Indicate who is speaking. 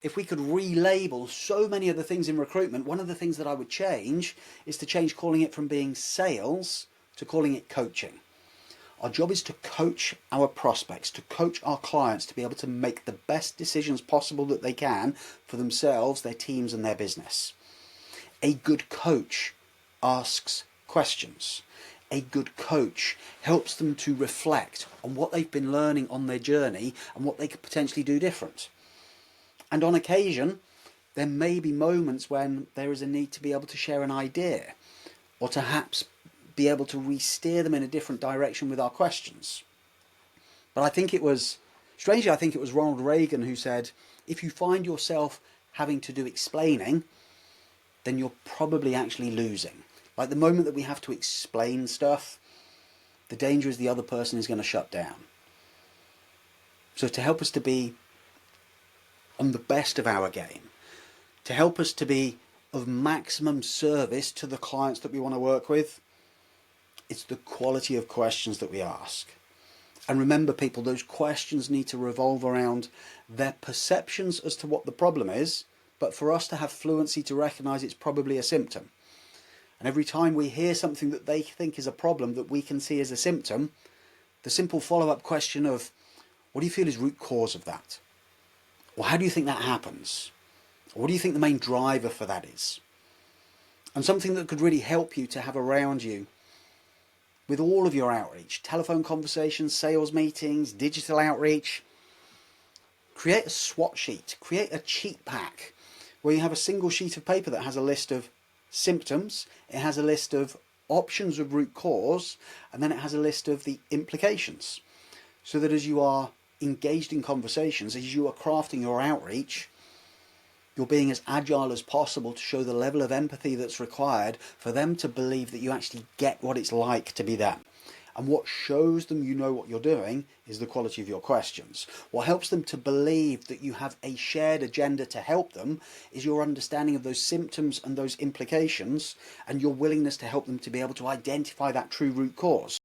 Speaker 1: if we could relabel so many of the things in recruitment, one of the things that I would change is to change calling it from being sales to calling it coaching. Our job is to coach our prospects, to coach our clients to be able to make the best decisions possible that they can for themselves, their teams and their business. A good coach asks questions. A good coach helps them to reflect on what they've been learning on their journey and what they could potentially do different. And on occasion, there may be moments when there is a need to be able to share an idea or to perhaps be able to re-steer them in a different direction with our questions. But I think it was Ronald Reagan who said, if you find yourself having to do explaining, then you're probably actually losing. Like the moment that we have to explain stuff, the danger is the other person is going to shut down. So to help us to be on the best of our game, to help us to be of maximum service to the clients that we want to work with, it's the quality of questions that we ask. And remember people, those questions need to revolve around their perceptions as to what the problem is, but for us to have fluency to recognise it's probably a symptom. And every time we hear something that they think is a problem that we can see as a symptom, the simple follow-up question of, what do you feel is root cause of that? Or how do you think that happens? Or what do you think the main driver for that is? And something that could really help you to have around you with all of your outreach, telephone conversations, sales meetings, digital outreach, create a SWOT sheet, create a cheat pack where you have a single sheet of paper that has a list of symptoms, it has a list of options of root cause, and then it has a list of the implications. So that as you are engaged in conversations, as you are crafting your outreach, you're being as agile as possible to show the level of empathy that's required for them to believe that you actually get what it's like to be them. And what shows them you know what you're doing is the quality of your questions. What helps them to believe that you have a shared agenda to help them is your understanding of those symptoms and those implications and your willingness to help them to be able to identify that true root cause.